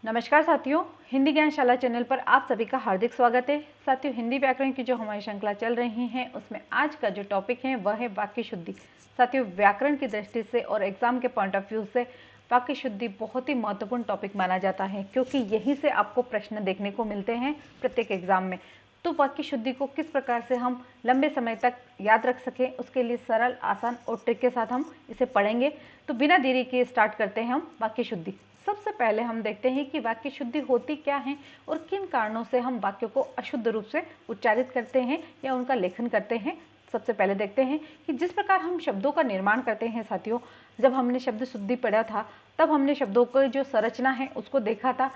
नमस्कार साथियों, हिंदी ज्ञानशाला चैनल पर आप सभी का हार्दिक स्वागत है। साथियों, हिंदी व्याकरण की जो हमारी श्रृंखला चल रही है उसमें आज का जो टॉपिक है वह है वाक्य शुद्धि। साथियों, व्याकरण की दृष्टि से और एग्जाम के पॉइंट ऑफ व्यू से वाक्य शुद्धि बहुत ही महत्वपूर्ण टॉपिक माना जाता है, क्योंकि यहीं से आपको प्रश्न देखने को मिलते हैं प्रत्येक एग्जाम में। तो वाक्य शुद्धि को किस प्रकार से हम लंबे समय तक याद रख सकें, उसके लिए सरल, आसान और ट्रिक के साथ हम इसे पढ़ेंगे। तो बिना देरी किए स्टार्ट करते हैं हम वाक्य शुद्धि। सबसे पहले हम देखते हैं कि वाक्य शुद्धि होती क्या है और किन कारणों से हम वाक्यों को अशुद्ध रूप से उच्चारित करते हैं या उनका लेखन करते हैं। सबसे पहले देखते हैं कि जिस प्रकार हम शब्दों का निर्माण करते हैं। साथियों, जब हमने शब्द शुद्धि पढ़ा था तब हमने शब्दों की जो संरचना है उसको देखा था।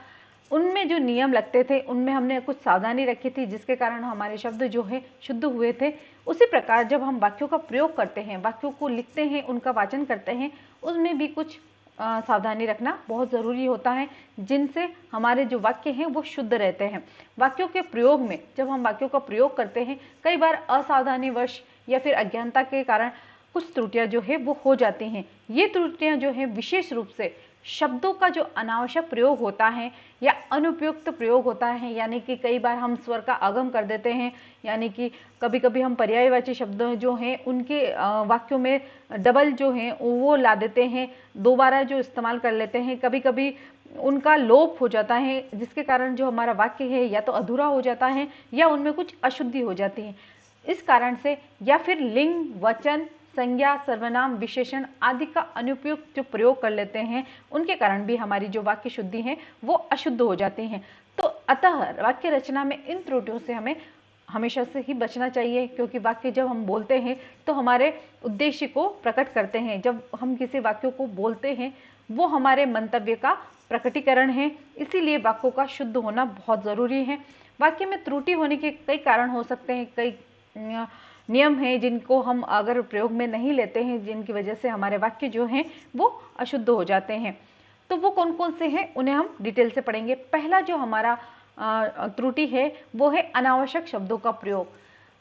उनमें जो नियम लगते थे उनमें हमने कुछ सावधानी रखी थी, जिसके कारण हमारे शब्द जो है शुद्ध हुए थे। उसी प्रकार जब हम वाक्यों का प्रयोग करते हैं, वाक्यों को लिखते हैं, उनका वाचन करते हैं, उसमें भी कुछ सावधानी रखना बहुत ज़रूरी होता है, जिनसे हमारे जो वाक्य हैं वो शुद्ध रहते हैं। वाक्यों के प्रयोग में जब हम वाक्यों का प्रयोग करते हैं, कई बार असावधानीवश या फिर अज्ञानता के कारण कुछ त्रुटियां जो है वो हो जाती हैं। ये त्रुटियां जो है विशेष रूप से शब्दों का जो अनावश्यक प्रयोग होता है या अनुपयुक्त प्रयोग होता है, यानी कि कई बार हम स्वर का आगम कर देते हैं, यानी कि कभी कभी हम पर्यायवाची शब्द जो हैं उनके वाक्यों में डबल जो हैं वो ला देते हैं, दोबारा जो इस्तेमाल कर लेते हैं। कभी कभी उनका लोप हो जाता है, जिसके कारण जो हमारा वाक्य है या तो अधूरा हो जाता है या उनमें कुछ अशुद्धि हो जाती है। इस कारण से या फिर लिंग, वचन, संज्ञा, सर्वनाम, विशेषण आदि का अनुपयुक्त जो प्रयोग कर लेते हैं, उनके कारण भी हमारी जो वाक्य शुद्धि है वो अशुद्ध हो जाती हैं। तो अतः वाक्य रचना में इन त्रुटियों से हमें हमेशा से ही बचना चाहिए, क्योंकि वाक्य जब हम बोलते हैं तो हमारे उद्देश्य को प्रकट करते हैं। जब हम किसी वाक्यों को बोलते हैं वो हमारे मंतव्य का प्रकटीकरण है, इसीलिए वाक्यों का शुद्ध होना बहुत ज़रूरी है। वाक्य में त्रुटि होने के कई कारण हो सकते हैं, कई नियम हैं जिनको हम अगर प्रयोग में नहीं लेते हैं, जिनकी वजह से हमारे वाक्य जो हैं वो अशुद्ध हो जाते हैं। तो वो कौन कौन से हैं उन्हें हम डिटेल से पढ़ेंगे। पहला जो हमारा त्रुटि है वो है अनावश्यक शब्दों का प्रयोग।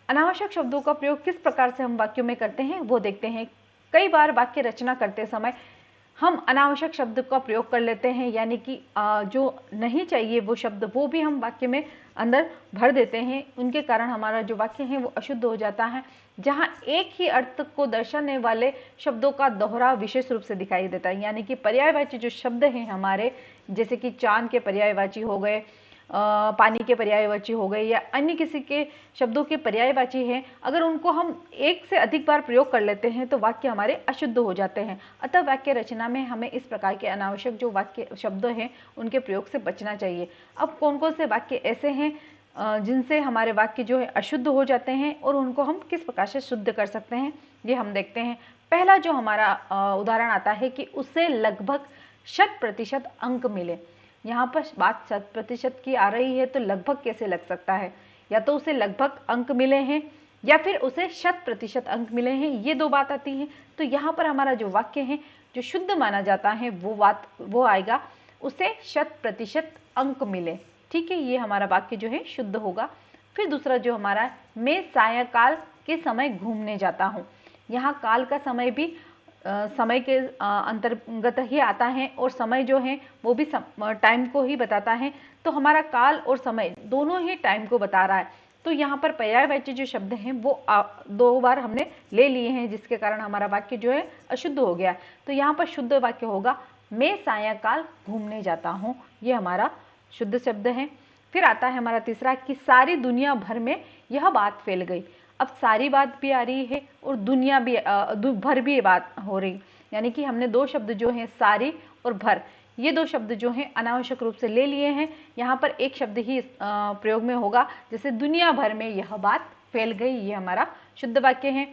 अनावश्यक शब्दों का प्रयोग किस प्रकार से हम वाक्यों में करते हैं वो देखते हैं। कई बार वाक्य रचना करते समय हम अनावश्यक शब्द का प्रयोग कर लेते हैं, यानी कि जो नहीं चाहिए वो शब्द वो भी हम वाक्य में अंदर भर देते हैं। उनके कारण हमारा जो वाक्य है वो अशुद्ध हो जाता है। जहाँ एक ही अर्थ को दर्शाने वाले शब्दों का दोहराव विशेष रूप से दिखाई देता है, यानी कि पर्यायवाची जो शब्द हैं हमारे, जैसे कि चांद के पर्यायवाची हो गए, पानी के पर्यायवाची हो गए, या अन्य किसी के शब्दों के पर्यायवाची हैं, अगर उनको हम एक से अधिक बार प्रयोग कर लेते हैं तो वाक्य हमारे अशुद्ध हो जाते हैं। अतः वाक्य रचना में हमें इस प्रकार के अनावश्यक जो वाक्य शब्द हैं उनके प्रयोग से बचना चाहिए। अब कौन कौन से वाक्य ऐसे हैं जिनसे हमारे वाक्य जो है अशुद्ध हो जाते हैं और उनको हम किस प्रकार से शुद्ध कर सकते हैं, ये हम देखते हैं। पहला जो हमारा उदाहरण आता है कि उससे लगभग 100% अंक मिले। यहाँ पर बात 100% की आ रही है, तो लगभग कैसे लग सकता है? या तो उसे लगभग अंक मिले हैं या फिर उसे 100% अंक मिले हैं, ये दो बात आती है। तो यहाँ पर हमारा जो वाक्य है जो शुद्ध माना जाता है वो आएगा उसे 100% अंक मिले। ठीक है, ये हमारा वाक्य जो है शुद्ध होगा। फिर दूसरा जो हमारा है, मैं सायंकाल के समय घूमने जाता हूँ। यहाँ काल का समय भी समय के अंतर्गत ही आता है, और समय जो है वो भी टाइम को ही बताता है। तो हमारा काल और समय दोनों ही टाइम को बता रहा है। तो यहाँ पर पर्यायवाची जो शब्द हैं वो दो बार हमने ले लिए हैं, जिसके कारण हमारा वाक्य जो है अशुद्ध हो गया। तो यहाँ पर शुद्ध वाक्य होगा मैं सायंकाल घूमने जाता हूँ, ये हमारा शुद्ध शब्द है। फिर आता है हमारा तीसरा कि सारी दुनिया भर में यह बात फैल गई। अब सारी बात भी आ रही है और दुनिया भी भर भी बात हो रही, यानी कि हमने दो शब्द जो हैं सारी और भर, ये दो शब्द जो हैं अनावश्यक रूप से ले लिए हैं। यहाँ पर एक शब्द ही प्रयोग में होगा, जैसे दुनिया भर में यह बात फैल गई, ये हमारा शुद्ध वाक्य है।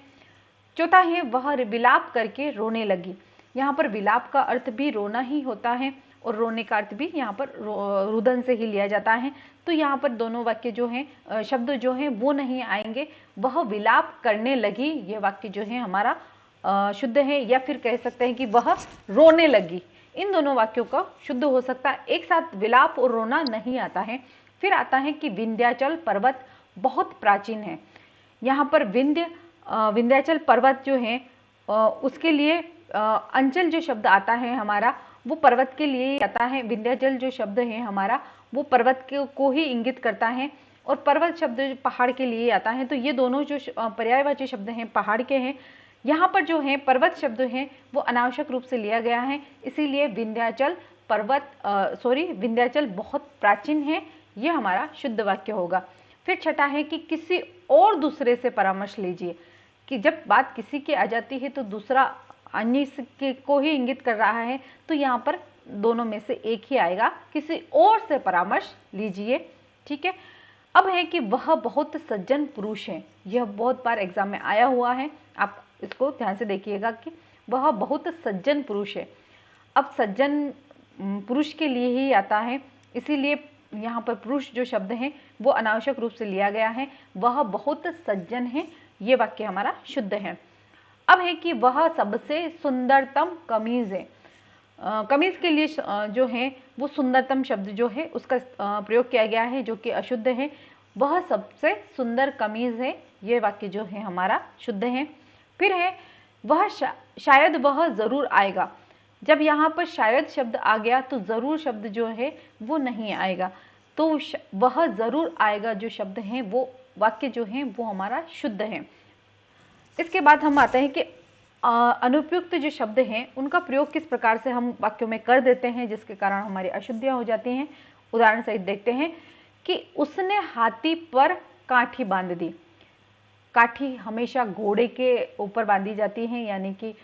चौथा है वह विलाप करके रोने लगी। यहाँ पर विलाप का अर्थ भी रोना ही होता है और रोने का अर्थ भी यहाँ पर रुदन से ही लिया जाता है। तो यहाँ पर दोनों वाक्य जो हैं शब्द जो हैं वो नहीं आएंगे। वह विलाप करने लगी, ये वाक्य जो है हमारा शुद्ध है, या फिर कह सकते हैं कि वह रोने लगी। इन दोनों वाक्यों का शुद्ध हो सकता है, एक साथ विलाप और रोना नहीं आता है। फिर आता है कि विंध्याचल पर्वत बहुत प्राचीन है। यहाँ पर विंध्याचल पर्वत जो है उसके लिए अंचल जो शब्द आता है हमारा वो पर्वत के लिए आता है। विंध्याचल जो शब्द है हमारा वो पर्वत को ही इंगित करता है, और पर्वत शब्द पहाड़ के लिए आता है। तो ये दोनों जो पर्यायवाची शब्द हैं पहाड़ के हैं। यहाँ पर जो है पर्वत शब्द है वो अनावश्यक रूप से लिया गया है, इसीलिए विंध्याचल विंध्याचल बहुत प्राचीन है, ये हमारा शुद्ध वाक्य होगा। फिर छठा है कि किसी और दूसरे से परामर्श लीजिए, कि जब बात किसी की आ जाती है तो दूसरा अन्य को ही इंगित कर रहा है, तो यहाँ पर दोनों में से एक ही आएगा, किसी और से परामर्श लीजिए। ठीक है। अब है कि वह बहुत सज्जन पुरुष है, यह बहुत बार एग्जाम में आया हुआ है, आप इसको ध्यान से देखिएगा कि वह बहुत सज्जन पुरुष है। अब सज्जन पुरुष के लिए ही आता है, इसीलिए यहाँ पर पुरुष जो शब्द है वो अनावश्यक रूप से लिया गया है। वह बहुत सज्जन है, ये वाक्य हमारा शुद्ध है। अब है कि वह सबसे सुंदरतम कमीज है। कमीज के लिए जो है वो सुंदरतम शब्द जो है उसका प्रयोग किया गया है, जो कि अशुद्ध है। वह सबसे सुंदर कमीज है, ये वाक्य जो है हमारा शुद्ध है। फिर है वह शायद वह जरूर आएगा। जब यहाँ पर शायद शब्द आ गया तो जरूर शब्द जो है वो नहीं आएगा, तो वह जरूर आएगा जो शब्द है वो वाक्य जो है वो हमारा शुद्ध है। इसके बाद हम आते हैं कि अनुपयुक्त जो शब्द हैं उनका प्रयोग किस प्रकार से हम वाक्यों में कर देते हैं, जिसके कारण हमारी अशुद्धियां हो जाती हैं। उदाहरण सहित देखते हैं कि उसने हाथी पर काठी बांध दी। काठी हमेशा घोड़े के ऊपर बांधी जाती है, यानी कि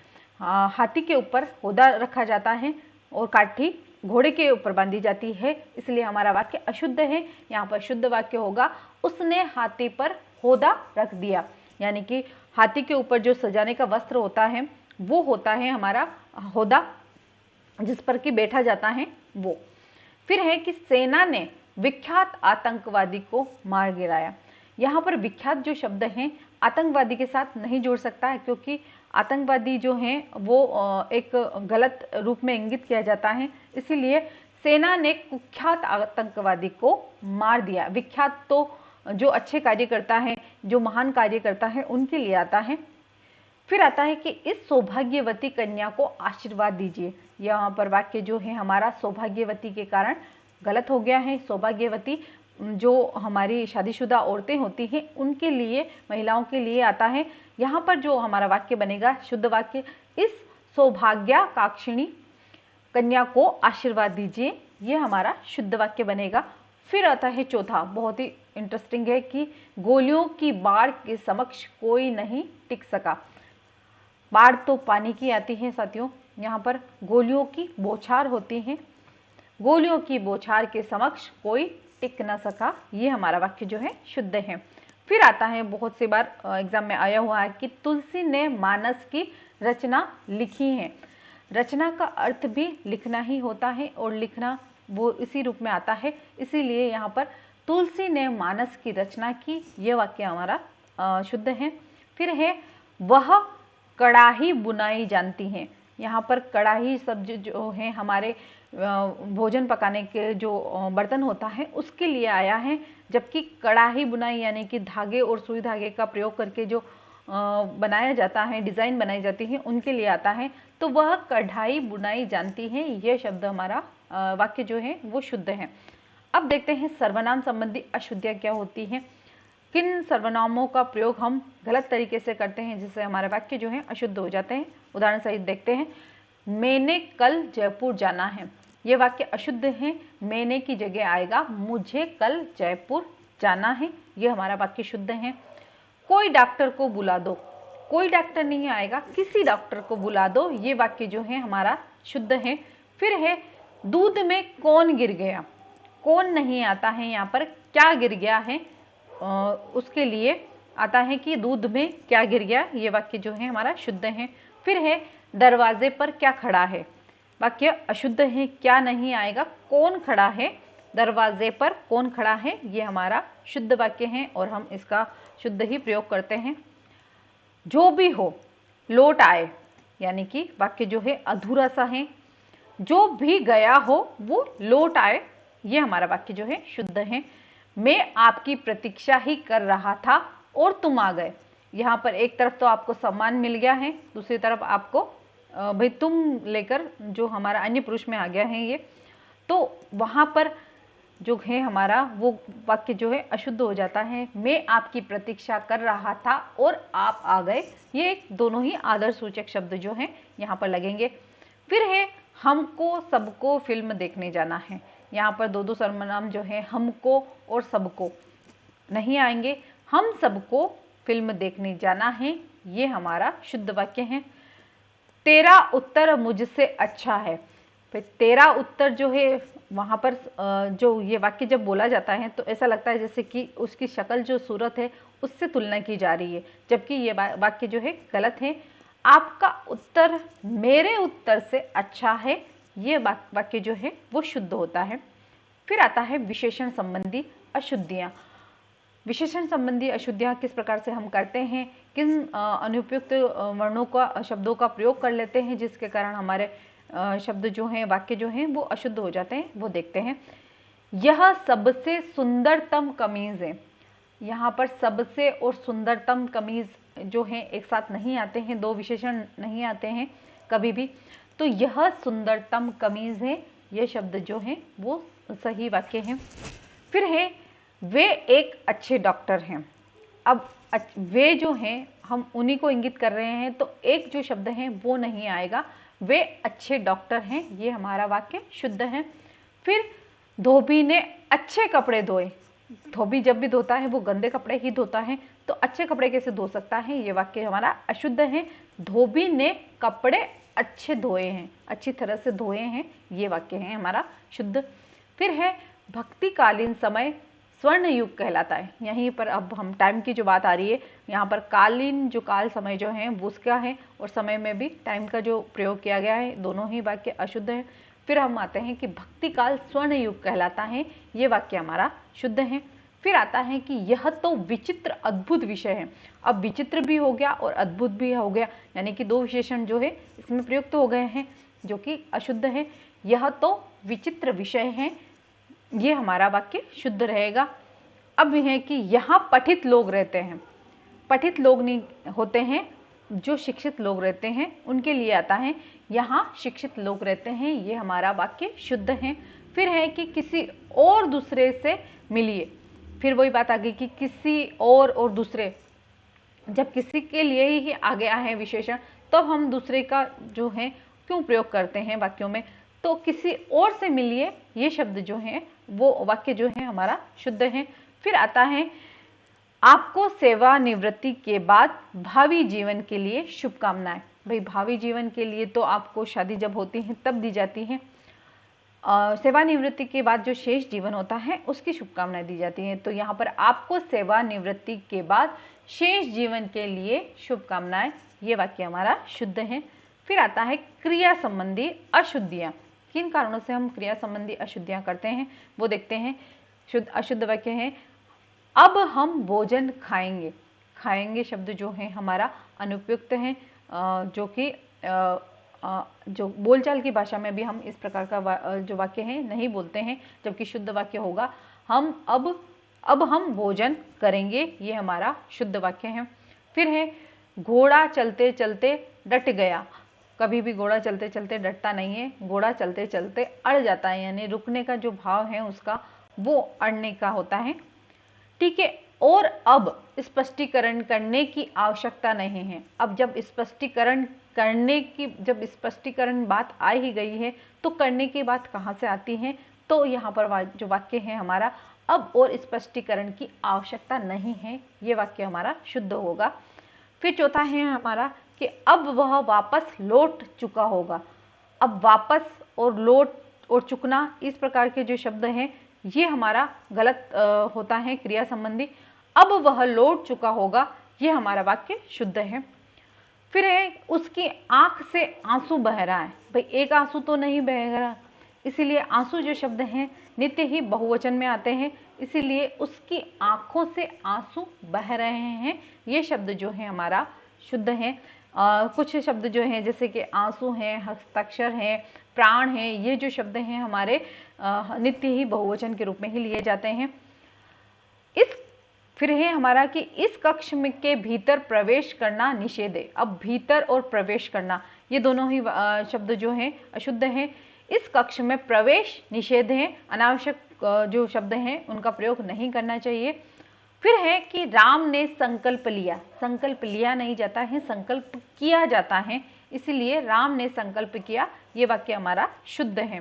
हाथी के ऊपर होदा रखा जाता है और काठी घोड़े के ऊपर बांधी जाती है, इसलिए हमारा वाक्य अशुद्ध है। यहाँ पर शुद्ध वाक्य होगा उसने हाथी पर होदा रख दिया, यानी कि हाथी के ऊपर जो सजाने का वस्त्र होता है वो होता है हमारा होदा, जिस पर कि बैठा जाता है वो। फिर है कि सेना ने विख्यात आतंकवादी को मार गिराया। यहाँ पर विख्यात जो शब्द हैं आतंकवादी के साथ नहीं जोड़ सकता है, क्योंकि आतंकवादी जो हैं वो एक गलत रूप में इंगित किया जाता है, इसीलिए सेना ने कुख्यात आतंकवादी को मार दिया। विख्यात तो जो अच्छे कार्य करता है, जो महान कार्य करता है, उनके लिए आता है। फिर आता है कि इस सौभाग्यवती कन्या को आशीर्वाद दीजिए। यहाँ पर वाक्य जो है हमारा सौभाग्यवती के कारण गलत हो गया है। सौभाग्यवती जो हमारी शादीशुदा औरतें होती हैं उनके लिए, महिलाओं के लिए आता है। यहाँ पर जो हमारा वाक्य बनेगा शुद्ध वाक्य, इस सौभाग्यकाक्षिणी कन्या को आशीर्वाद दीजिए, ये हमारा शुद्ध वाक्य बनेगा। फिर आता है चौथा, बहुत ही इंटरेस्टिंग है कि गोलियों की बाढ़ के समक्ष कोई नहीं टिक सका। बाढ़ तो पानी की आती है साथियों, यहाँ पर गोलियों की बौछार होती है, गोलियों की बौछार के समक्ष कोई टिक न सका, ये हमारा वाक्य जो है शुद्ध है। फिर आता है, बहुत सी बार एग्जाम में आया हुआ है कि तुलसी ने मानस की रचना लिखी है। रचना का अर्थ भी लिखना ही होता है और लिखना वो इसी रूप में आता है, इसीलिए यहाँ पर तुलसी ने मानस की रचना की, ये वाक्य हमारा शुद्ध है। फिर है वह कड़ाही बुनाई जानती हैं। यहाँ पर कड़ाही शब्द जो है हमारे भोजन पकाने के जो बर्तन होता है उसके लिए आया है, जबकि कड़ाही बुनाई यानी कि धागे और सुई धागे का प्रयोग करके जो बनाया जाता है, डिज़ाइन बनाई जाती है, उनके लिए आता है। तो वह कढ़ाई बुनाई जानती है, यह शब्द हमारा वाक्य जो है वो शुद्ध है। अब देखते हैं सर्वनाम संबंधी अशुद्धियाँ क्या होती हैं, किन सर्वनामों का प्रयोग हम गलत तरीके से करते हैं जिससे हमारे वाक्य जो है अशुद्ध हो जाते हैं। उदाहरण सहित देखते हैं, मैंने कल जयपुर जाना है, ये वाक्य अशुद्ध है। मैंने की जगह आएगा मुझे कल जयपुर जाना है, ये हमारा वाक्य शुद्ध है। कोई डॉक्टर को बुला दो, कोई डॉक्टर नहीं आएगा, किसी डॉक्टर को बुला दो, ये वाक्य जो है हमारा शुद्ध है। फिर है दूध में कौन गिर गया, कौन नहीं आता है, यहाँ पर क्या गिर गया है उसके लिए आता है कि दूध में क्या गिर गया, ये वाक्य जो है हमारा शुद्ध है। फिर है दरवाजे पर क्या खड़ा है, वाक्य अशुद्ध है, क्या नहीं आएगा, कौन खड़ा है, दरवाजे पर कौन खड़ा है, ये हमारा शुद्ध वाक्य है और हम इसका शुद्ध ही प्रयोग करते हैं। जो भी हो लौट आए, यानी कि वाक्य जो है अधूरा सा है। जो भी गया हो वो लौट आए, ये हमारा वाक्य जो है शुद्ध है। मैं आपकी प्रतीक्षा ही कर रहा था और तुम आ गए। यहाँ पर एक तरफ तो आपको सम्मान मिल गया है, दूसरी तरफ आपको भाई तुम लेकर जो हमारा अन्य पुरुष में आ गया है ये, तो वहां पर जो है हमारा वो वाक्य जो है अशुद्ध हो जाता है। मैं आपकी प्रतीक्षा कर रहा था और आप आ गए, ये दोनों ही आदर सूचक शब्द जो हैं यहाँ पर लगेंगे। फिर है हमको सबको फिल्म देखने जाना है। यहाँ पर दो सर्वनाम जो है हमको और सबको नहीं आएंगे। हम सबको फिल्म देखने जाना है, ये हमारा शुद्ध वाक्य है। तेरा उत्तर मुझसे अच्छा है। फिर तेरा उत्तर जो है वहां पर जो ये वाक्य जब बोला जाता है तो ऐसा लगता है जैसे कि उसकी शक्ल जो सूरत है उससे तुलना की जा रही है, जबकि ये वाक्य जो है गलत है। आपका उत्तर मेरे उत्तर से अच्छा है, ये वाक्य जो है वो शुद्ध होता है। फिर आता है विशेषण संबंधी अशुद्धियां। विशेषण संबंधी अशुद्धियां किस प्रकार से हम करते हैं, किन अनुपयुक्त वर्णों का शब्दों का प्रयोग कर लेते हैं जिसके कारण हमारे शब्द जो हैं वाक्य जो हैं वो अशुद्ध हो जाते हैं, वो देखते हैं। यह सबसे सुंदरतम कमीज है। यहाँ पर सबसे और सुंदरतम कमीज जो है एक साथ नहीं आते हैं, दो विशेषण नहीं आते हैं कभी भी। तो यह सुंदरतम कमीज है, ये शब्द जो है वो सही वाक्य है। फिर है वे एक अच्छे डॉक्टर हैं। अब वे जो हैं हम उन्हीं को इंगित कर रहे हैं, तो एक जो शब्द है वो नहीं आएगा। वे अच्छे डॉक्टर हैं, ये हमारा वाक्य शुद्ध है। फिर धोबी ने अच्छे कपड़े धोए। धोबी जब भी धोता है वो गंदे कपड़े ही धोता है, तो अच्छे कपड़े कैसे धो सकता है, ये वाक्य हमारा अशुद्ध है। धोबी ने कपड़े अच्छे धोए हैं, अच्छी तरह से धोए हैं, ये वाक्य है हमारा शुद्ध। फिर है भक्तिकालीन समय स्वर्ण युग कहलाता है। यहीं पर अब हम टाइम की जो बात आ रही है, यहाँ पर कालीन जो काल समय जो है वो उसका है, और समय में भी टाइम का जो प्रयोग किया गया है, दोनों ही वाक्य अशुद्ध है। फिर हम आते हैं कि भक्तिकाल स्वर्ण युग कहलाता है, ये वाक्य हमारा शुद्ध है। फिर आता है कि यह तो विचित्र अद्भुत विषय है। अब विचित्र भी हो गया और अद्भुत भी हो गया, यानी कि दो विशेषण जो है इसमें प्रयुक्त हो गए हैं जो कि अशुद्ध है। यह तो विचित्र विषय है, ये हमारा वाक्य शुद्ध रहेगा। अब है कि यहाँ पठित लोग रहते हैं। पठित लोग नहीं होते हैं, जो शिक्षित लोग रहते हैं उनके लिए आता है यहाँ शिक्षित लोग रहते हैं, ये हमारा वाक्य शुद्ध है। फिर है कि किसी और दूसरे से मिलिए। फिर वही बात आ गई कि किसी और दूसरे, जब किसी के लिए ही आ गया है विशेषण तो हम दूसरे का जो है क्यों प्रयोग करते हैं वाक्यों में। तो किसी और से मिलिए, ये शब्द जो है वो वाक्य जो है हमारा शुद्ध है। फिर आता है आपको सेवानिवृत्ति के बाद भावी जीवन के लिए शुभकामनाएं। भाई भावी जीवन के लिए तो आपको शादी जब होती है तब दी जाती है, सेवानिवृत्ति के बाद जो शेष जीवन होता है उसकी शुभकामनाएं दी जाती हैं। तो यहाँ पर आपको सेवानिवृत्ति के बाद शेष जीवन के लिए शुभकामनाएं, ये वाक्य हमारा शुद्ध है। फिर आता है क्रिया संबंधी अशुद्धियां। किन कारणों से हम क्रिया संबंधी अशुद्धियां करते हैं वो देखते हैं। शुद्ध अशुद्ध वाक्य है अब हम भोजन खाएंगे। खाएंगे शब्द जो है हमारा अनुपयुक्त है, जो कि जो बोलचाल की भाषा में भी हम इस प्रकार का जो वाक्य है नहीं बोलते हैं, जबकि शुद्ध वाक्य होगा हम अब हम भोजन करेंगे, ये हमारा शुद्ध वाक्य है। फिर है घोड़ा चलते चलते डट गया। कभी भी घोड़ा चलते चलते डटता नहीं है, घोड़ा चलते चलते अड़ जाता है, यानी रुकने का जो भाव है उसका वो अड़ने का होता है। ठीक है, और अब स्पष्टीकरण करने की आवश्यकता नहीं है। अब जब स्पष्टीकरण करने की, जब स्पष्टीकरण बात आ ही गई है तो करने की बात कहाँ से आती है, तो यहाँ पर जो वाक्य है हमारा अब और स्पष्टीकरण की आवश्यकता नहीं है, ये वाक्य हमारा शुद्ध होगा। फिर चौथा है हमारा कि अब वह वापस लौट चुका होगा। अब वापस और लौट और चुकना इस प्रकार के जो शब्द हैं ये हमारा गलत होता है क्रिया संबंधी। अब वह लौट चुका होगा, ये हमारा वाक्य शुद्ध है। फिर है उसकी आंख से आंसू बह रहा है। भाई एक आंसू तो नहीं बह रहा, इसीलिए आंसू जो शब्द हैं नित्य ही बहुवचन में आते हैं, इसीलिए उसकी आंखों से आंसू बह रहे हैं, ये शब्द जो है हमारा शुद्ध है। कुछ शब्द जो हैं जैसे कि आंसू हैं, हस्ताक्षर हैं, प्राण हैं, ये जो शब्द हैं हमारे नित्य ही बहुवचन के रूप में ही लिए जाते हैं। फिर है हमारा कि इस कक्ष में के भीतर प्रवेश करना निषेध है। अब भीतर और प्रवेश करना, ये दोनों ही शब्द जो हैं अशुद्ध हैं। इस कक्ष में प्रवेश निषेध है, अनावश्यक जो शब्द हैं उनका प्रयोग नहीं करना चाहिए। फिर है कि राम ने संकल्प लिया, संकल्प लिया नहीं जाता है, संकल्प किया जाता है, इसलिए राम ने संकल्प किया, ये वाक्य हमारा शुद्ध है।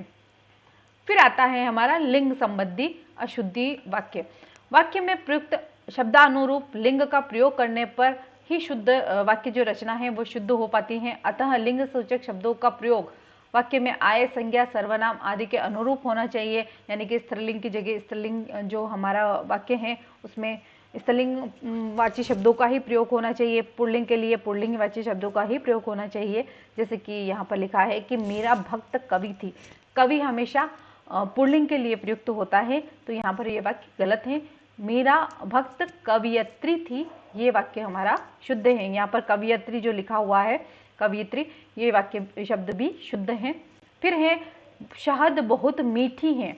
फिर आता है हमारा लिंग संबंधी अशुद्धि वाक्य। वाक्य में प्रयुक्त शब्दानुरूप लिंग का प्रयोग करने पर ही शुद्ध वाक्य जो रचना है वो शुद्ध हो पाती है। अतः लिंग सूचक शब्दों का प्रयोग वाक्य में आय, संज्ञा, सर्वनाम आदि के अनुरूप होना चाहिए, यानी कि स्त्रीलिंग की जगह स्त्रीलिंग जो हमारा वाक्य है उसमें स्त्रीलिंग वाची शब्दों का ही प्रयोग होना चाहिए, पुल्लिंग के लिए पुल्लिंग वाची शब्दों का ही प्रयोग होना चाहिए। जैसे कि यहाँ पर लिखा है कि मेरा भक्त कवि थी, कवि हमेशा पुल्लिंग के लिए प्रयुक्त होता है, तो यहाँ पर ये वाक्य गलत है। मेरा भक्त कवियत्री थी, ये वाक्य हमारा शुद्ध है। यहाँ पर कवियत्री जो लिखा हुआ है कवियत्री, ये वाक्य शब्द भी शुद्ध है। फिर है शहद बहुत मीठी है,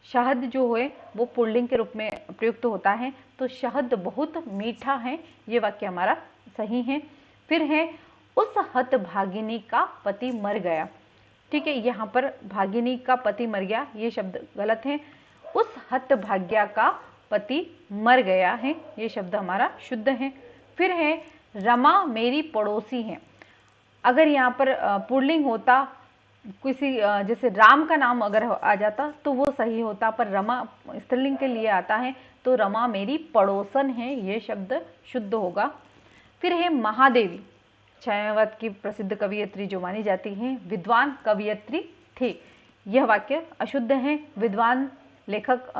शहद जो है वो पुल्लिंग के रूप में प्रयुक्त होता है, तो शहद बहुत मीठा है, ये वाक्य हमारा सही है। फिर है उस हतभागिनी का पति मर गया, ठीक है, यहाँ पर भागिनी का पति मर गया ये शब्द गलत है। उस हतभाग्या का पति मर गया है, ये शब्द हमारा शुद्ध है। फिर है रमा मेरी पड़ोसी है, अगर यहाँ पर पुल्लिंग होता, किसी जैसे राम का नाम अगर आ जाता तो वो सही होता, पर रमा स्त्रीलिंग के लिए आता है, तो रमा मेरी पड़ोसन है, ये शब्द शुद्ध होगा। फिर है महादेवी, छायावत की प्रसिद्ध कवियत्री जो मानी जाती हैं, विद्वान कवियत्री थे, यह वाक्य अशुद्ध है। विद्वान लेखक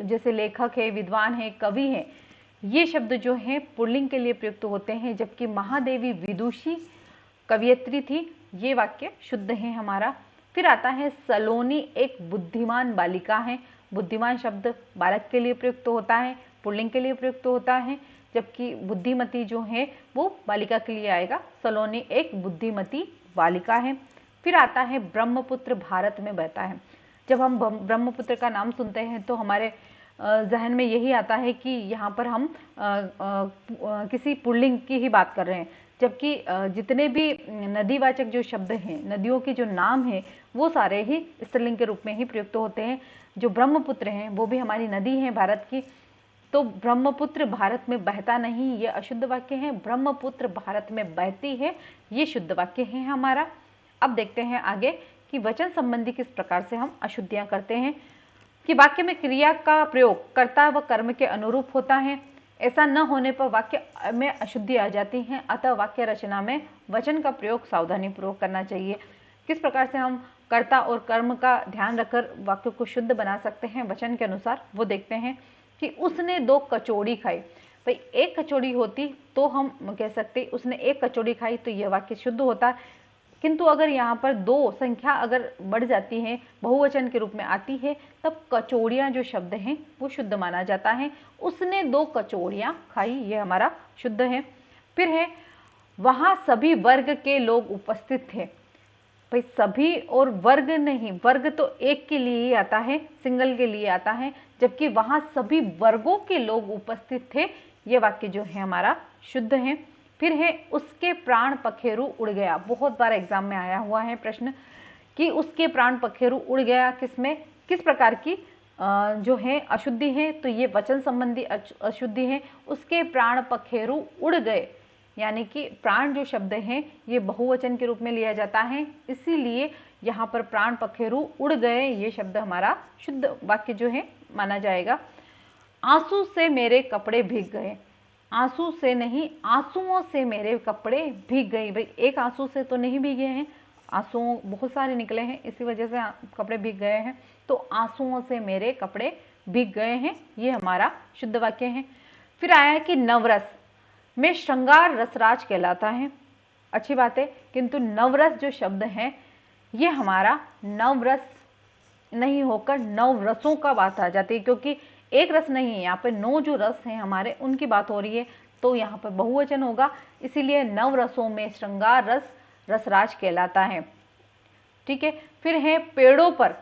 जैसे लेखक है, विद्वान है, कवि है, ये शब्द जो है पुल्लिंग के लिए प्रयुक्त होते हैं, जबकि महादेवी विदुषी कवियत्री थी, ये वाक्य शुद्ध है हमारा। फिर आता है सलोनी एक बुद्धिमान बालिका है, बुद्धिमान शब्द बालक के लिए प्रयुक्त होता है, पुल्लिंग के लिए प्रयुक्त होता है, जबकि बुद्धिमती जो है वो बालिका के लिए आएगा। सलोनी एक बुद्धिमती बालिका है। फिर आता है ब्रह्मपुत्र भारत में बहता है। जब हम ब्रह्मपुत्र का नाम सुनते हैं तो हमारे जहन में यही आता है कि यहाँ पर हम किसी पुल्लिंग की ही बात कर रहे हैं, जबकि जितने भी नदीवाचक जो शब्द हैं, नदियों के जो नाम हैं, वो सारे ही स्त्रीलिंग के रूप में ही प्रयुक्त होते हैं। जो ब्रह्मपुत्र हैं वो भी हमारी नदी है भारत की, तो ब्रह्मपुत्र भारत में बहता नहीं, ये अशुद्ध वाक्य है। ब्रह्मपुत्र भारत में बहती है, ये शुद्ध वाक्य है हमारा। अब देखते हैं आगे कि वचन संबंधी किस प्रकार से हम अशुद्धियां करते हैं। कि वाक्य में क्रिया का प्रयोग कर्ता व कर्म के अनुरूप होता है, ऐसा न होने पर वाक्य में अशुद्धि आ जाती है, अतः वाक्य रचना में वचन का प्रयोग सावधानी पूर्वक करना चाहिए। किस प्रकार से हम कर्ता और कर्म का ध्यान रखकर वाक्य को शुद्ध बना सकते हैं वचन के अनुसार, वो देखते हैं। कि उसने 2 कचौड़ी खाई, भाई 1 कचौड़ी होती तो हम कह सकते उसने 1 कचौड़ी खाई, तो यह वाक्य शुद्ध होता है। किंतु अगर यहाँ पर 2 संख्या अगर बढ़ जाती है, बहुवचन के रूप में आती है, तब कचौड़ियाँ जो शब्द हैं वो शुद्ध माना जाता है। उसने 2 कचौड़ियाँ खाई, ये हमारा शुद्ध है। फिर है वहाँ सभी वर्ग के लोग उपस्थित थे, भाई सभी और वर्ग नहीं, वर्ग तो एक के लिए ही आता है, सिंगल के लिए आता है, जबकि वहाँ सभी वर्गों के लोग उपस्थित थे, ये वाक्य जो है हमारा शुद्ध है। फिर है उसके प्राण पखेरु उड़ गया, बहुत बार एग्जाम में आया हुआ है प्रश्न कि उसके प्राण पखेरु उड़ गया किसमें, किस प्रकार की जो है अशुद्धि है, तो ये वचन संबंधी अशुद्धि है। उसके प्राण पखेरु उड़ गए, यानी कि प्राण जो शब्द है ये बहुवचन के रूप में लिया जाता है, इसीलिए यहाँ पर प्राण पखेरु उड़ गए ये शब्द हमारा शुद्ध वाक्य जो है माना जाएगा। आंसू से मेरे कपड़े भीग गए, आंसू से नहीं, आंसुओं से मेरे कपड़े भीग गए, भाई एक आंसू से तो नहीं भीगे हैं, आंसू बहुत सारे निकले हैं, इसी वजह से कपड़े भीग गए हैं, तो आंसुओं से मेरे कपड़े भीग गए हैं, ये हमारा शुद्ध वाक्य है। फिर आया है कि नवरस में श्रृंगार रसराज कहलाता है, अच्छी बात है, किंतु नवरस जो शब्द है ये हमारा नवरस नहीं होकर नवरसों का बात आ जाती है, क्योंकि एक रस नहीं है, यहाँ पे 9 जो रस हैं हमारे उनकी बात हो रही है, तो यहाँ पर बहुवचन होगा, इसीलिए नवरसों में श्रृंगार रस रसराज कहलाता है। ठीक है। फिर है पेड़ों पर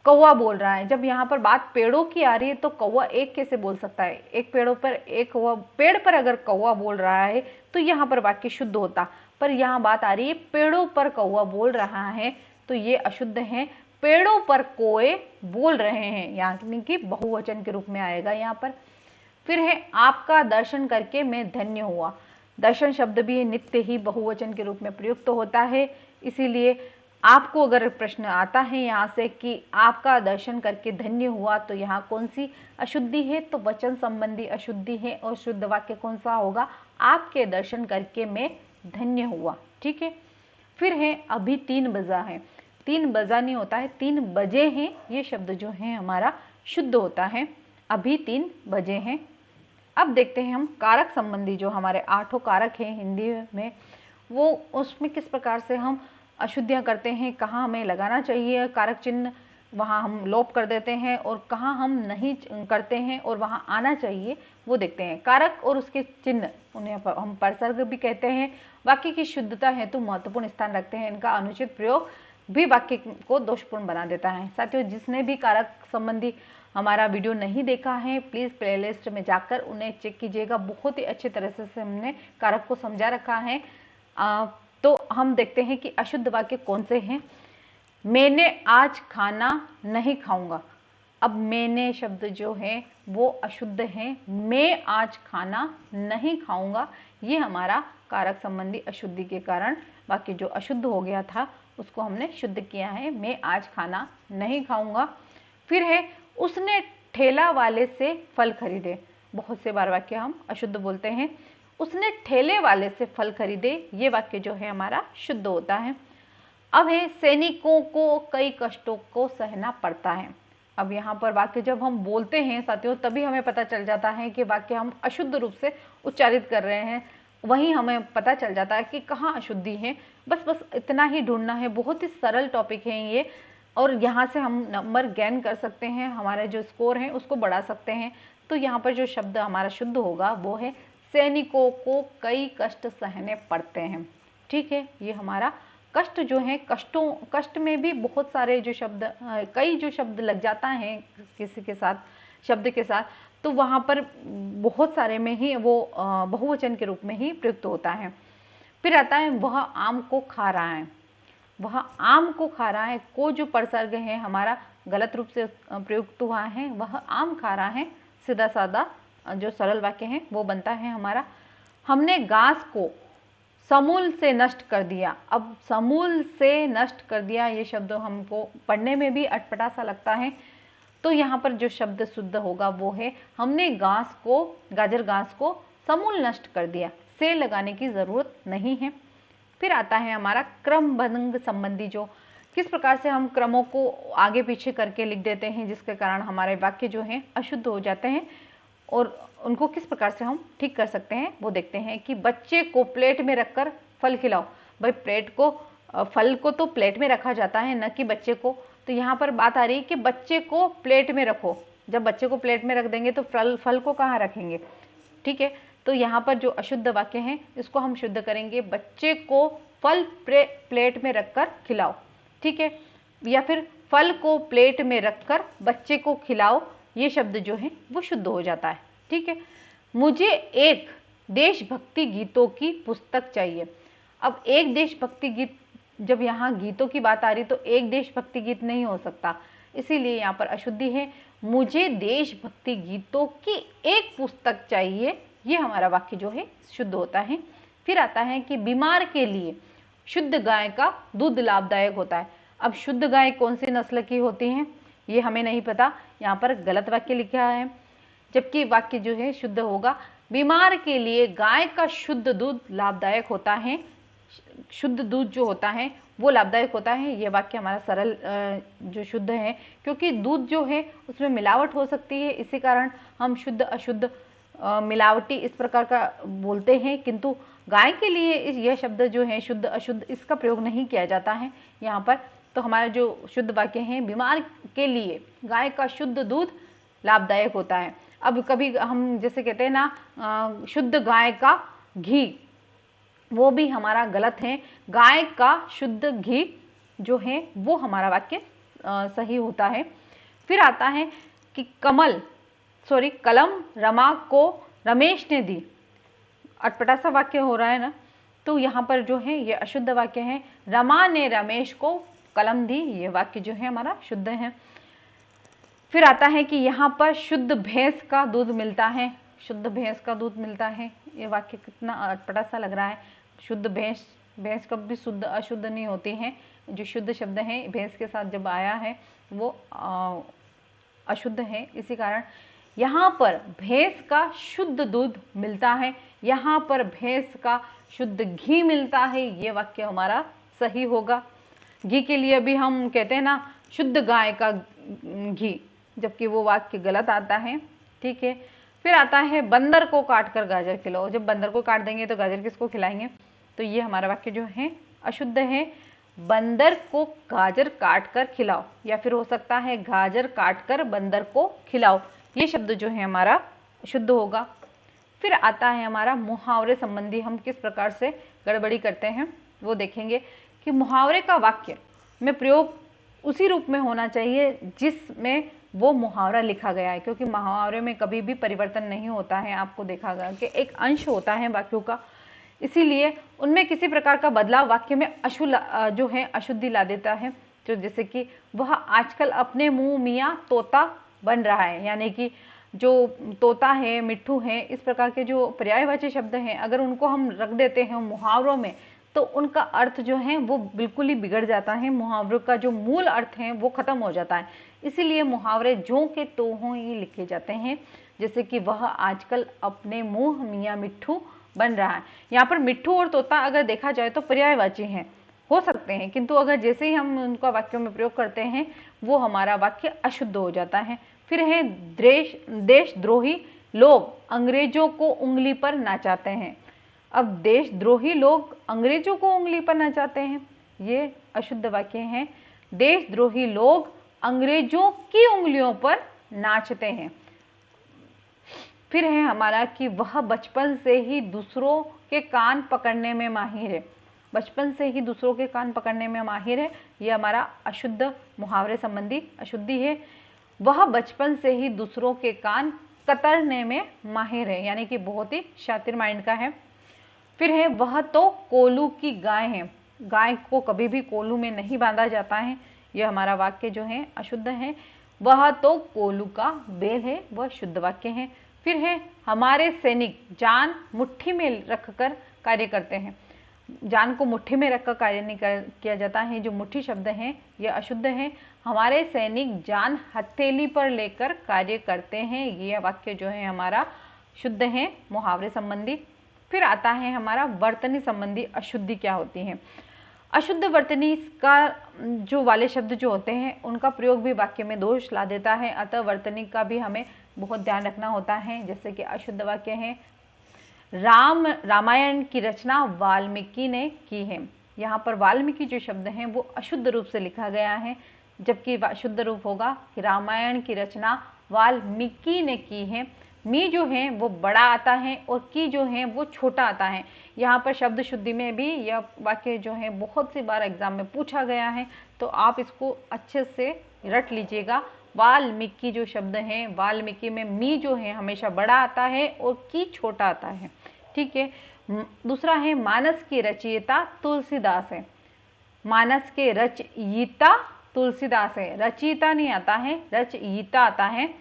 कौवा बोल रहा है, जब यहाँ पर बात पेड़ों की आ रही है तो कौवा एक कैसे बोल सकता है, एक पेड़ों पर एक कौवा, पेड़ पर अगर कौवा बोल रहा है तो यहाँ पर वाक्य शुद्ध होता, पर यहाँ बात आ रही है पेड़ों पर कौवा बोल रहा है, तो ये अशुद्ध है। पेड़ों पर कोए बोल रहे हैं, यानी कि बहुवचन के रूप में आएगा यहाँ पर। फिर है आपका दर्शन करके मैं धन्य हुआ। दर्शन शब्द भी नित्य ही बहुवचन के रूप में प्रयुक्त तो होता है, इसीलिए आपको अगर प्रश्न आता है यहाँ से कि आपका दर्शन करके धन्य हुआ, तो यहाँ कौन सी अशुद्धि है, तो वचन संबंधी अशुद्धि है। और शुद्ध वाक्य कौन सा होगा, आपके दर्शन करके मैं धन्य हुआ। ठीक है। फिर है अभी 3 बजा है। 3 बजा नहीं होता है, 3 बजे हैं, ये शब्द जो है हमारा शुद्ध होता है। अभी 3 बजे हैं। अब देखते हैं हम कारक संबंधी जो हमारे 8 कारक हैं हिंदी में, वो उसमें किस प्रकार से हम अशुद्धियां करते हैं, कहाँ हमें लगाना चाहिए कारक चिन्ह, वहाँ हम लोप कर देते हैं, और कहाँ हम नहीं करते हैं और वहाँ आना चाहिए, वो देखते हैं। कारक और उसके चिन्ह, उन्हें हम परसर्ग भी कहते हैं, वाक्य की शुद्धता हेतु महत्वपूर्ण स्थान रखते हैं। इनका अनुचित प्रयोग भी वाक्य को दोषपूर्ण बना देता है। साथियों, जिसने भी कारक संबंधी हमारा वीडियो नहीं देखा है, प्लीज़ प्लेलिस्ट में जाकर उन्हें चेक कीजिएगा। बहुत ही अच्छी तरह से हमने कारक को समझा रखा है। तो हम देखते हैं कि अशुद्ध वाक्य कौन से हैं। मैंने आज खाना नहीं खाऊंगा। अब मैंने शब्द जो है वो अशुद्ध है। मैं आज खाना नहीं खाऊंगा, ये हमारा कारक संबंधी अशुद्धि के कारण वाक्य जो अशुद्ध हो गया था उसको हमने शुद्ध किया है। मैं आज खाना नहीं खाऊंगा। फिर है उसने ठेला वाले से फल खरीदे। बहुत से बार वाक्य हम अशुद्ध बोलते हैं। उसने ठेले वाले से फल खरीदे, ये वाक्य जो है हमारा शुद्ध होता है। अब है सैनिकों को कई कष्टों को सहना पड़ता है। अब यहाँ पर वाक्य जब हम बोलते हैं साथियों, तभी हमें पता चल जाता है कि वाक्य हम अशुद्ध रूप से उच्चारित कर रहे हैं। वहीं हमें पता चल जाता है कि कहाँ अशुद्धि है। बस इतना ही ढूंढना है। बहुत ही सरल टॉपिक है ये, और यहाँ से हम नंबर गेन कर सकते हैं, हमारे जो स्कोर है उसको बढ़ा सकते हैं। तो यहाँ पर जो शब्द हमारा शुद्ध होगा वो है सैनिकों को कई कष्ट सहने पड़ते हैं। ठीक है। ये हमारा कष्ट जो है, कष्ट में भी बहुत सारे जो शब्द, कई जो शब्द लग जाता है किसी के साथ, शब्द के साथ, तो वहाँ पर बहुत सारे में ही वो बहुवचन के रूप में ही प्रयुक्त होता है। फिर आता है वह आम को खा रहा है। वह आम को खा रहा है, को जो परसर्ग है हमारा गलत रूप से प्रयुक्त हुआ है। वह आम खा रहा है, सीधा साधा जो सरल वाक्य है वो बनता है हमारा। हमने घास को समूल से नष्ट कर दिया। अब समूल से नष्ट कर दिया, ये शब्द हमको पढ़ने में भी अटपटा सा लगता है। तो यहाँ पर जो शब्द शुद्ध होगा वो है हमने घास को, गाजर घास को समूल नष्ट कर दिया। से लगाने की जरूरत नहीं है। फिर आता है हमारा क्रमभंग संबंधी, जो किस प्रकार से हम क्रमों को आगे पीछे करके लिख देते हैं, जिसके कारण हमारे वाक्य जो हैं अशुद्ध हो जाते हैं, और उनको किस प्रकार से हम ठीक कर सकते हैं वो देखते हैं। कि बच्चे को प्लेट में रखकर फल खिलाओ। भाई प्लेट को, फल को तो प्लेट में रखा जाता है, न कि बच्चे को। तो यहाँ पर बात आ रही है कि बच्चे को प्लेट में रखो। जब बच्चे को प्लेट में रख देंगे तो फल को कहाँ रखेंगे। ठीक है। तो यहाँ पर जो अशुद्ध वाक्य है इसको हम शुद्ध करेंगे, बच्चे को फल प्लेट में रखकर खिलाओ। ठीक है। या फिर फल को प्लेट में रखकर बच्चे को खिलाओ, ये शब्द जो है वो शुद्ध हो जाता है। ठीक है। मुझे एक देशभक्ति गीतों की पुस्तक चाहिए। अब एक देशभक्ति गीत, जब यहाँ गीतों की बात आ रही तो एक देशभक्ति गीत नहीं हो सकता, इसीलिए यहाँ पर अशुद्धि है। मुझे देशभक्ति गीतों की एक पुस्तक चाहिए, ये हमारा वाक्य जो है शुद्ध होता है। फिर आता है कि बीमार के लिए शुद्ध गाय का दूध लाभदायक होता है। अब शुद्ध गाय कौन सी नस्ल की होती है ये हमें नहीं पता, यहाँ पर गलत वाक्य लिखा है, जबकि वाक्य जो है शुद्ध होगा। बीमार के लिए गाय का शुद्ध दूध लाभदायक होता है। शुद्ध दूध जो होता है वो लाभदायक होता है। ये वाक्य हमारा सरल जो शुद्ध है, क्योंकि दूध जो है उसमें मिलावट हो सकती है, इसी कारण हम शुद्ध अशुद्ध मिलावटी इस प्रकार का बोलते हैं। किंतु गाय के लिए यह शब्द जो है शुद्ध अशुद्ध, इसका प्रयोग नहीं किया जाता है यहाँ पर। तो हमारा जो शुद्ध वाक्य है, बीमार के लिए गाय का शुद्ध दूध लाभदायक होता है। अब कभी हम जैसे कहते हैं ना शुद्ध गाय का घी, वो भी हमारा गलत है। गाय का शुद्ध घी जो है वो हमारा वाक्य सही होता है। फिर आता है कि कलम रमा को रमेश ने दी। अटपटा सा वाक्य हो रहा है ना, तो यहाँ पर जो है ये अशुद्ध वाक्य है। रमा ने रमेश को कलम दी, ये वाक्य जो है हमारा शुद्ध है। फिर आता है कि यहाँ पर शुद्ध भैंस का दूध मिलता है, शुद्ध भैंस का दूध मिलता है, ये वाक्य कितना अटपटा सा लग रहा है। शुद्ध भैंस, भैंस कभी भी शुद्ध अशुद्ध नहीं होती है, जो शुद्ध शब्द है भैंस के साथ जब आया है वो अशुद्ध है। इसी कारण यहाँ पर भैंस का शुद्ध दूध मिलता है, यहाँ पर भैंस का शुद्ध घी मिलता है, ये वाक्य हमारा सही होगा। घी के लिए भी हम कहते हैं ना शुद्ध गाय का घी, जबकि वो वाक्य गलत आता है, ठीक है। फिर आता है बंदर को काट कर गाजर खिलाओ, जब बंदर को काट देंगे तो गाजर किसको खिलाएंगे, तो ये हमारा वाक्य जो है अशुद्ध है। बंदर को गाजर काट कर खिलाओ, या फिर हो सकता है गाजर काट कर बंदर को खिलाओ, ये शब्द जो है हमारा शुद्ध होगा। फिर आता है हमारा मुहावरे संबंधी हम किस प्रकार से गड़बड़ी करते हैं वो देखेंगे कि मुहावरे का वाक्य में प्रयोग उसी रूप में होना चाहिए जिसमें वो मुहावरा लिखा गया है, क्योंकि मुहावरे में कभी भी परिवर्तन नहीं होता है। आपको देखा गया कि एक अंश होता है वाक्यों का, इसीलिए उनमें किसी प्रकार का बदलाव वाक्य में जो है अशुद्धि ला देता है। जो जैसे कि वह आजकल अपने मुंह मियाँ तोता बन रहा है, यानी कि जो तोता है, मिट्ठू है, इस प्रकार के जो पर्यायवाची शब्द हैं अगर उनको हम रख देते हैं मुहावरों में तो उनका अर्थ जो है वो बिल्कुल ही बिगड़ जाता है, मुहावरों का जो मूल अर्थ है वो खत्म हो जाता है। इसीलिए मुहावरे जो के तो हों ही लिखे जाते हैं, जैसे कि वह आजकल अपने मुंह मियाँ मिट्ठू बन रहा है। यहाँ पर मिट्ठू और तोता अगर देखा जाए तो पर्यायवाची हैं, हो सकते हैं, किंतु अगर जैसे ही हम उनका वाक्यों में प्रयोग करते हैं वो हमारा वाक्य अशुद्ध हो जाता है। फिर है देशद्रोही लोग अंग्रेजों को उंगली पर नचाते हैं। अब देशद्रोही लोग अंग्रेजों को उंगली पर नचाते हैं, ये अशुद्ध वाक्य हैं। देशद्रोही लोग अंग्रेजों की उंगलियों पर नाचते हैं। फिर है हमारा कि वह बचपन से ही दूसरों के कान पकड़ने में माहिर है, बचपन से ही दूसरों के कान पकड़ने में माहिर है, ये हमारा अशुद्ध मुहावरे संबंधी अशुद्धि है। वह बचपन से ही दूसरों के कान कतरने में माहिर है, यानी कि बहुत ही शातिर माइंड का है। फिर है वह तो कोल्हू की गाय है, गाय को कभी भी कोल्हू में नहीं बांधा जाता है, यह हमारा वाक्य जो है अशुद्ध है। वह तो कोल्हू का बैल है, वह शुद्ध वाक्य है। फिर है हमारे सैनिक जान मुट्ठी में रखकर कार्य करते हैं, जान को मुट्ठी में रखकर कार्य नहीं किया जाता है, जो मुट्ठी शब्द है यह अशुद्ध है। हमारे सैनिक जान हथेली पर लेकर कार्य करते हैं, यह वाक्य जो है हमारा शुद्ध है मुहावरे संबंधी। फिर आता है हमारा वर्तनी संबंधी अशुद्धि क्या होती है। अशुद्ध वर्तनी का जो वाले शब्द जो होते हैं उनका प्रयोग भी वाक्य में दोष ला देता है, अतः वर्तनी का भी हमें बहुत ध्यान रखना होता है। जैसे कि अशुद्ध वाक्य है रामायण की रचना वाल्मीकि ने की है, यहाँ पर वाल्मीकि जो शब्द है वो अशुद्ध रूप से लिखा गया है, जबकि शुद्ध रूप होगा कि रामायण की रचना वाल्मीकि ने की है। मी जो है वो बड़ा आता है और की जो है वो छोटा आता है। यहाँ पर शब्द शुद्धि में भी यह वाक्य जो है बहुत सी बार एग्जाम में पूछा गया है, तो आप इसको अच्छे से रट लीजिएगा। वाल्मीकि जो शब्द है, वाल्मीकि में मी जो है हमेशा बड़ा आता है और की छोटा आता है, ठीक है। दूसरा है मानस की रचयिता तुलसीदास है, मानस के रचयिता तुलसीदास है, रचयिता नहीं आता है, रचयिता आता है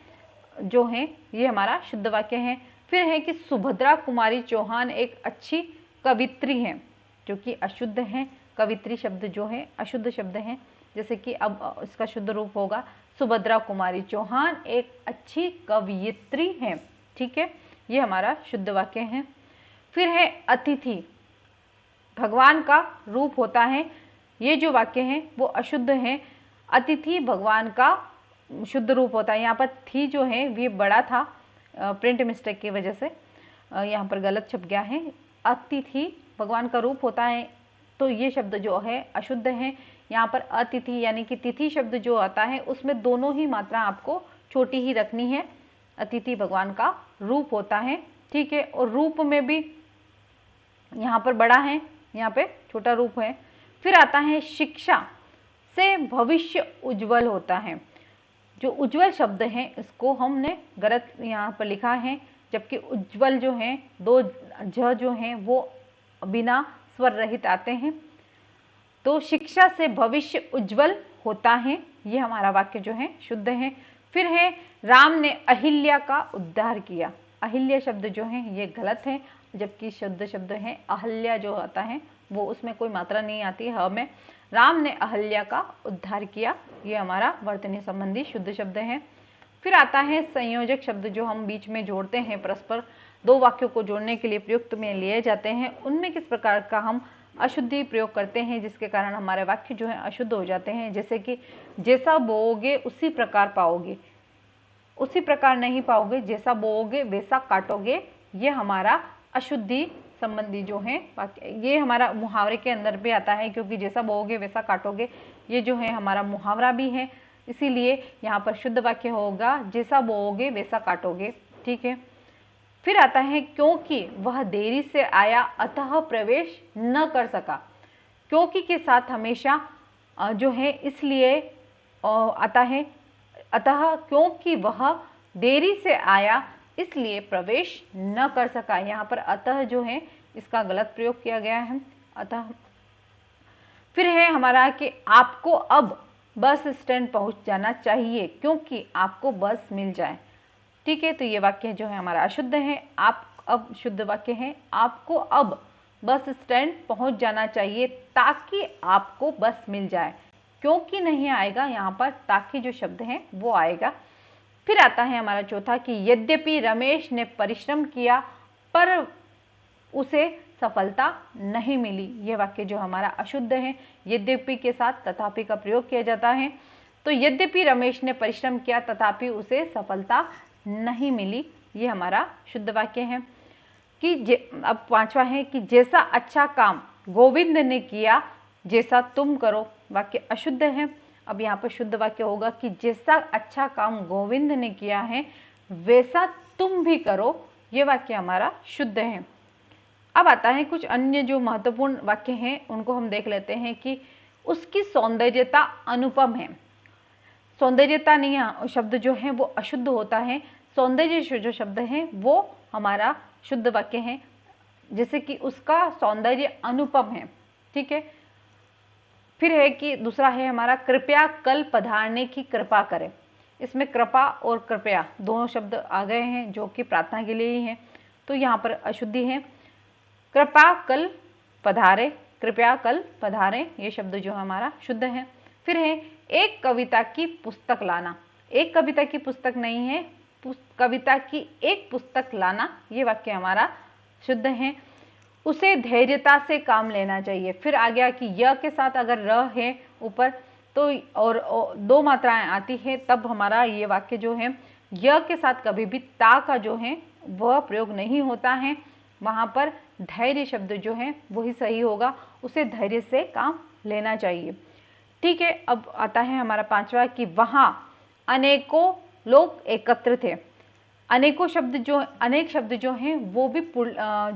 जो है, ये हमारा शुद्ध वाक्य है। फिर है कि सुभद्रा कुमारी चौहान एक अच्छी कवित्री है, जो कि अशुद्ध है। कवित्री शब्द जो है अशुद्ध शब्द है, जैसे कि अब इसका शुद्ध रूप होगा सुभद्रा कुमारी चौहान एक अच्छी कवियत्री है, ठीक है, ये हमारा शुद्ध वाक्य है। फिर है अतिथि भगवान का रूप होता है, ये जो वाक्य है वो अशुद्ध है। अतिथि भगवान का शुद्ध रूप होता है, यहाँ पर थी जो है ये बड़ा था, प्रिंट मिस्टेक की वजह से यहाँ पर गलत छप गया है। अतिथि भगवान का रूप होता है, तो ये शब्द जो है अशुद्ध है। यहाँ पर अतिथि यानी कि तिथि शब्द जो आता है उसमें दोनों ही मात्रा आपको छोटी ही रखनी है। अतिथि भगवान का रूप होता है, ठीक है, और रूप में भी यहाँ पर बड़ा है, यहाँ पे छोटा रूप है। फिर आता है शिक्षा से भविष्य उज्जवल होता है, जो उज्जवल शब्द है इसको हमने गलत यहाँ पर लिखा है, जबकि उज्जवल जो है दो ज जो है वो बिना स्वर रहित आते हैं। तो शिक्षा से भविष्य उज्जवल होता है, ये हमारा वाक्य जो है शुद्ध है। फिर है राम ने अहिल्या का उद्धार किया। अहिल्या शब्द जो है ये गलत है, जबकि शुद्ध शब्द है अहल्या जो आता है वो उसमें कोई मात्रा नहीं आती ह में। राम ने अहल्या का उद्धार किया, ये हमारा वर्तनी संबंधी शुद्ध शब्द है। फिर आता है संयोजक शब्द जो हम बीच में जोड़ते हैं, परस्पर दो वाक्यों को जोड़ने के लिए प्रयुक्त में लिए जाते हैं। उनमें किस प्रकार का हम अशुद्धि प्रयोग करते हैं जिसके कारण हमारे वाक्य जो है अशुद्ध हो जाते हैं। जैसे कि जैसा बोओगे उसी प्रकार पाओगे, उसी प्रकार नहीं पाओगे, जैसा बोओगे वैसा काटोगे, ये हमारा अशुद्धि संबंधी जो है वाक्य, ये हमारा मुहावरे के अंदर भी आता है, क्योंकि जैसा बोओगे वैसा काटोगे ये जो है हमारा मुहावरा भी है, इसीलिए यहाँ पर शुद्ध वाक्य होगा जैसा बोओगे वैसा काटोगे। ठीक है। फिर आता है क्योंकि वह देरी से आया अतः प्रवेश न कर सका। क्योंकि के साथ हमेशा जो है इसलिए आता है, अतः क्योंकि वह देरी से आया इसलिए प्रवेश न कर सका। यहाँ पर अतः जो है इसका गलत प्रयोग किया गया है, अतः। फिर है हमारा कि आपको अब बस स्टैंड पहुंच जाना चाहिए क्योंकि आपको बस मिल जाए। ठीक है, तो ये वाक्य जो है हमारा अशुद्ध है। आप अब शुद्ध वाक्य है, आपको अब बस स्टैंड पहुंच जाना चाहिए ताकि आपको बस मिल जाए। क्योंकि नहीं आएगा, यहाँ पर ताकि जो शब्द है वो आएगा। फिर आता है हमारा चौथा कि यद्यपि रमेश ने परिश्रम किया पर उसे सफलता नहीं मिली। ये वाक्य जो हमारा अशुद्ध है, यद्यपि के साथ तथापि का प्रयोग किया जाता है। तो यद्यपि रमेश ने परिश्रम किया तथापि उसे सफलता नहीं मिली, ये हमारा शुद्ध वाक्य है। कि अब पांचवा है कि जैसा अच्छा काम गोविंद ने किया जैसा तुम करो। वाक्य अशुद्ध है। अब यहाँ पर शुद्ध वाक्य होगा कि जैसा अच्छा काम गोविंद ने किया है वैसा तुम भी करो, ये वाक्य हमारा शुद्ध है। अब आता है कुछ अन्य जो महत्वपूर्ण वाक्य हैं उनको हम देख लेते हैं कि उसकी सौंदर्यता अनुपम है। सौंदर्यता नहीं शब्द जो है वो अशुद्ध होता है, सौंदर्य जो शब्द है वो हमारा शुद्ध वाक्य है। जैसे कि उसका सौंदर्य अनुपम है। ठीक है। फिर है कि दूसरा है हमारा कृपया कल पधारने की कृपा करें। इसमें कृपा और कृपया दोनों शब्द आ गए हैं जो कि प्रार्थना के लिए ही है, तो यहाँ पर अशुद्धि है। कृपा कल पधारे, कृपया कल पधारे, ये शब्द जो हमारा शुद्ध है। फिर है एक कविता की पुस्तक लाना। एक कविता की पुस्तक नहीं है, कविता की एक पुस्तक लाना, ये वाक्य हमारा शुद्ध है। उसे धैर्यता से काम लेना चाहिए। फिर आ गया कि य के साथ अगर र है ऊपर तो और दो मात्राएं आती है तब हमारा ये वाक्य जो है य के साथ कभी भी ता का जो है वह प्रयोग नहीं होता है, वहां पर धैर्य शब्द जो है वही सही होगा, उसे धैर्य से काम लेना चाहिए। ठीक है। अब आता है हमारा पांचवा कि वहां अनेकों लोग एकत्र थे। अनेकों शब्द जो अनेक शब्द जो हैं वो भी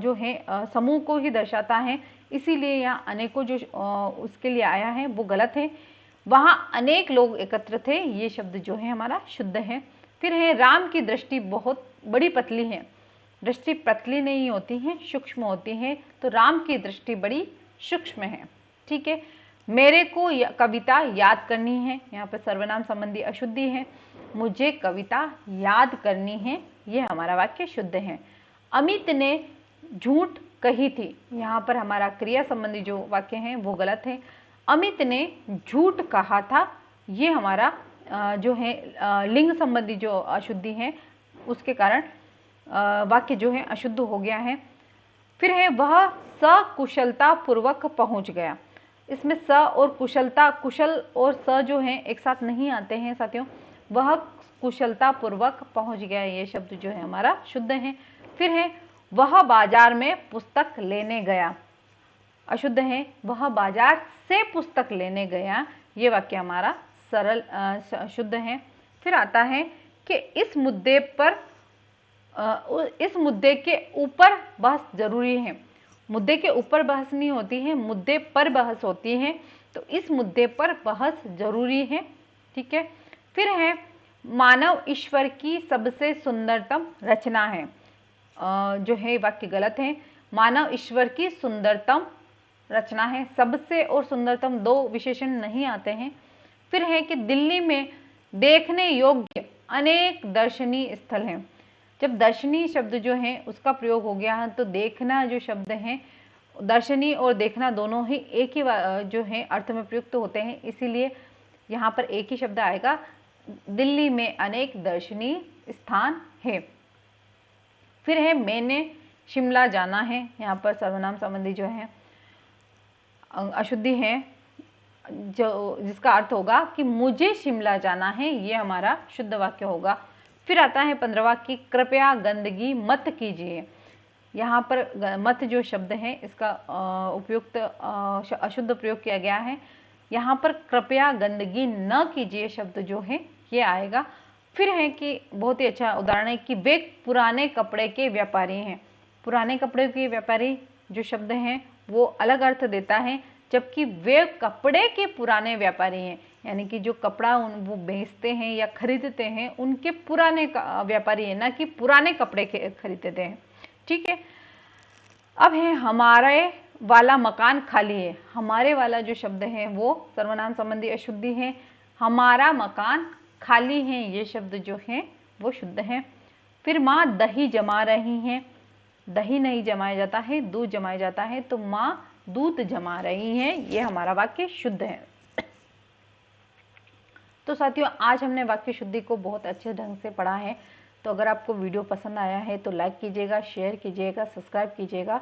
जो है समूह को ही दर्शाता है, इसीलिए यहाँ अनेकों जो उसके लिए आया है वो गलत है। वहाँ अनेक लोग एकत्र थे, ये शब्द जो है हमारा शुद्ध है। फिर है राम की दृष्टि बहुत बड़ी पतली है। दृष्टि पतली नहीं होती है, सूक्ष्म होती है, तो राम की दृष्टि बड़ी सूक्ष्म है। ठीक है। मेरे को कविता याद करनी है, यहाँ पर सर्वनाम संबंधी अशुद्धि है। मुझे कविता याद करनी है, ये हमारा वाक्य शुद्ध है। अमित ने झूठ कही थी, यहाँ पर हमारा क्रिया संबंधी जो वाक्य है वो गलत है। अमित ने झूठ कहा था, ये हमारा जो है लिंग संबंधी जो अशुद्धि है उसके कारण वाक्य जो है अशुद्ध हो गया है। फिर है वह सकुशलता पूर्वक पहुंच गया। इसमें स और कुशलता, कुशल और स जो है एक साथ नहीं आते हैं साथियों। वह कुशलता पूर्वक पहुंच गया, ये शब्द जो है हमारा शुद्ध है। फिर है वह बाजार में पुस्तक लेने गया, अशुद्ध है। वह बाजार से पुस्तक लेने गया, ये वाक्य हमारा सरल शुद्ध है। फिर आता है कि इस मुद्दे के ऊपर बहस जरूरी है। मुद्दे के ऊपर बहस नहीं होती है, मुद्दे पर बहस होती है, तो इस मुद्दे पर बहस जरूरी है। ठीक है। फिर है मानव ईश्वर की सबसे सुंदरतम रचना है, जो है वाक्य गलत है। मानव ईश्वर की सुंदरतम रचना है, सबसे और सुंदरतम 2 विशेषण नहीं आते हैं। फिर है कि दिल्ली में देखने योग्य अनेक दर्शनीय स्थल हैं। जब दर्शनीय शब्द जो है उसका प्रयोग हो गया है तो देखना जो शब्द है, दर्शनीय और देखना दोनों ही एक ही जो है अर्थ में प्रयुक्त होते हैं, इसीलिए यहाँ पर एक ही शब्द आएगा, दिल्ली में अनेक दर्शनीय स्थान है। फिर है मैंने शिमला जाना है, यहाँ पर सर्वनाम संबंधी जो है अशुद्धि है, जो जिसका अर्थ होगा कि मुझे शिमला जाना है, ये हमारा शुद्ध वाक्य होगा। फिर आता है 15वां कि कृपया गंदगी मत कीजिए। यहाँ पर मत जो शब्द है इसका उपयुक्त अशुद्ध प्रयोग किया गया है। यहाँ पर कृपया गंदगी न कीजिए शब्द जो है ये आएगा। फिर है कि बहुत ही अच्छा उदाहरण है कि वे पुराने कपड़े के व्यापारी हैं। पुराने कपड़े के व्यापारी जो शब्द हैं वो अलग अर्थ देता है, जबकि वे कपड़े के पुराने व्यापारी हैं, यानी कि जो कपड़ा वो बेचते हैं या खरीदते हैं उनके पुराने व्यापारी हैं, ना कि पुराने कपड़े के खरीदते हैं। ठीक है। अब है हमारे वाला मकान खाली है। हमारे वाला जो शब्द है वो सर्वनाम संबंधी अशुद्धि है। हमारा मकान खाली है ये शब्द जो है वो शुद्ध है। फिर माँ दही जमा रही हैं। दही नहीं जमाया जाता है, दूध जमाया जाता है, तो माँ दूध जमा रही हैं, ये हमारा वाक्य शुद्ध है। तो साथियों आज हमने वाक्य शुद्धि को बहुत अच्छे ढंग से पढ़ा है। तो अगर आपको वीडियो पसंद आया है तो लाइक कीजिएगा, शेयर कीजिएगा, सब्सक्राइब कीजिएगा